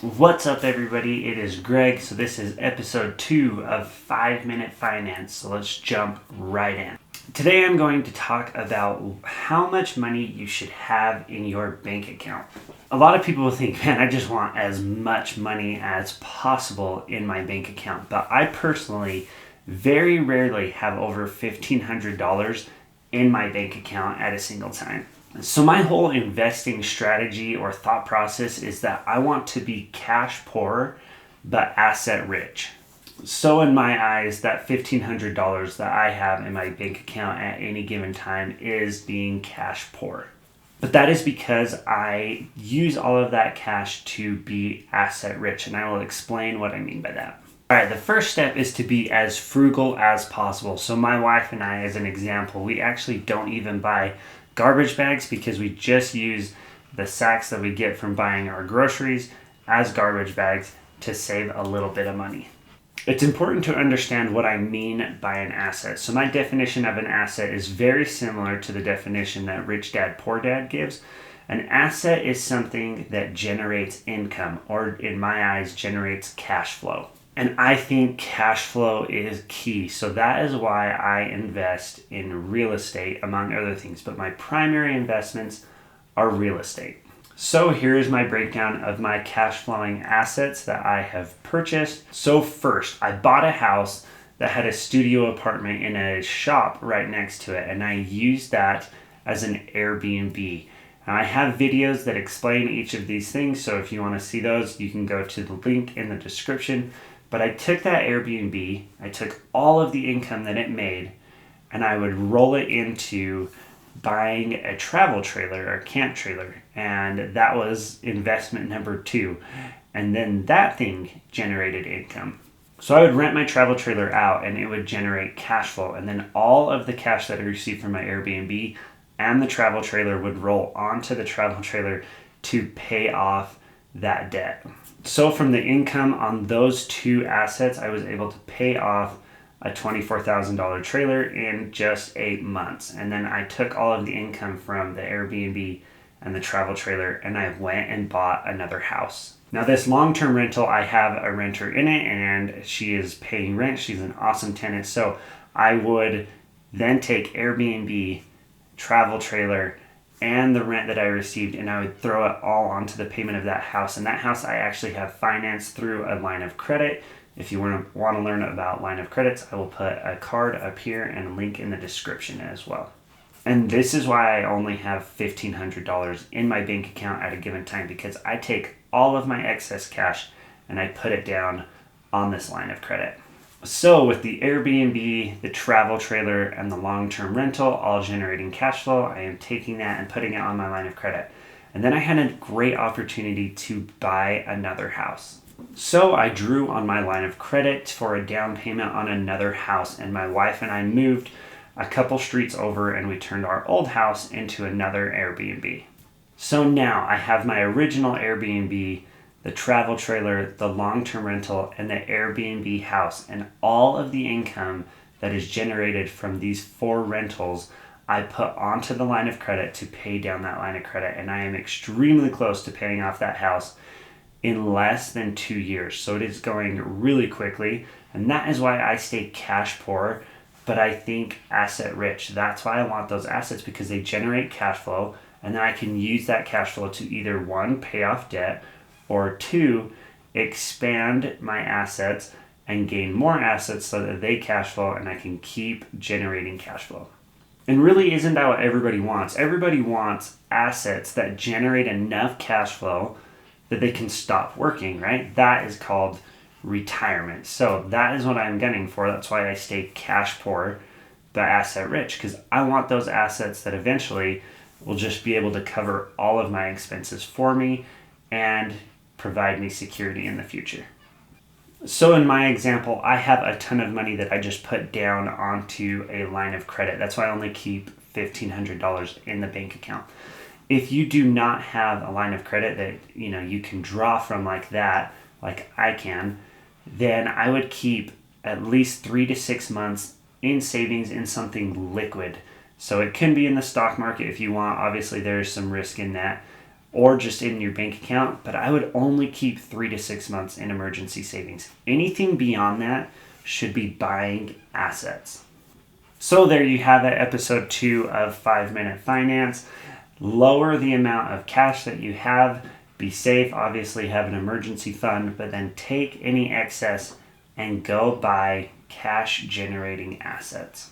What's up, everybody? It is Greg. So this is episode 2 of 5-Minute Finance. So let's jump right in. Today I'm going to talk about how much money you should have in your bank account. A lot of people think, man, I just want as much money as possible in my bank account. But I personally very rarely have over $1,500 in my bank account at a single time. So my whole investing strategy or thought process is that I want to be cash poor but asset rich. So in my eyes, that $1,500 that I have in my bank account at any given time is being cash poor. But that is because I use all of that cash to be asset rich, and I will explain what I mean by that. All right, the first step is to be as frugal as possible. So my wife and I, as an example, we actually don't even buy garbage bags because we just use the sacks that we get from buying our groceries as garbage bags to save a little bit of money. It's important to understand what I mean by an asset. So my definition of an asset is very similar to the definition that Rich Dad Poor Dad gives. An asset is something that generates income, or in my eyes, generates cash flow. And I think cash flow is key. So that is why I invest in real estate, among other things. But my primary investments are real estate. So here is my breakdown of my cash flowing assets that I have purchased. So first, I bought a house that had a studio apartment in a shop right next to it. And I used that as an Airbnb. Now, I have videos that explain each of these things. So if you want to see those, you can go to the link in the description. But I took that Airbnb, I took all of the income that it made, and I would roll it into buying a travel trailer or a camp trailer. And that was investment number 2. And then that thing generated income. So I would rent my travel trailer out and it would generate cash flow. And then all of the cash that I received from my Airbnb and the travel trailer would roll onto the travel trailer to pay off that debt. So from the income on those 2 assets, I was able to pay off a $24,000 trailer in just 8 months. And then I took all of the income from the Airbnb and the travel trailer and I went and bought another house. Now this long-term rental, I have a renter in it and she is paying rent. She's an awesome tenant. So I would then take Airbnb, travel trailer, and the rent that I received, and I would throw it all onto the payment of that house. And that house I actually have financed through a line of credit. If you want to learn about line of credits, I will put a card up here and a link in the description as well. And this is why I only have $1,500 in my bank account at a given time, because I take all of my excess cash and I put it down on this line of credit. So with the Airbnb, the travel trailer, and the long-term rental all generating cash flow, I am taking that and putting it on my line of credit. And then I had a great opportunity to buy another house. So I drew on my line of credit for a down payment on another house, and my wife and I moved a couple streets over and we turned our old house into another Airbnb. So now I have my original Airbnb, the travel trailer, the long-term rental, and the Airbnb house. And all of the income that is generated from these 4 rentals, I put onto the line of credit to pay down that line of credit. And I am extremely close to paying off that house in less than 2 years. So it is going really quickly. And that is why I stay cash poor, but I think asset rich. That's why I want those assets, because they generate cash flow. And then I can use that cash flow to either 1, pay off debt, or 2, expand my assets and gain more assets so that they cash flow and I can keep generating cash flow. And really, isn't that what everybody wants? Everybody wants assets that generate enough cash flow that they can stop working, right? That is called retirement. So that is what I'm gunning for. That's why I stay cash poor but asset rich, because I want those assets that eventually will just be able to cover all of my expenses for me and provide me security in the future. So in my example, I have a ton of money that I just put down onto a line of credit. That's why I only keep $1,500 in the bank account. If you do not have a line of credit that you can draw from like that, like I can, then I would keep at least 3 to 6 months in savings in something liquid. So it can be in the stock market if you want. Obviously, there's some risk in that. or just in your bank account, but I would only keep 3 to 6 months in emergency savings. Anything beyond that should be buying assets. So there you have it, episode 2 of 5 Minute Finance. Lower the amount of cash that you have. Be safe, obviously have an emergency fund, but then take any excess and go buy cash generating assets.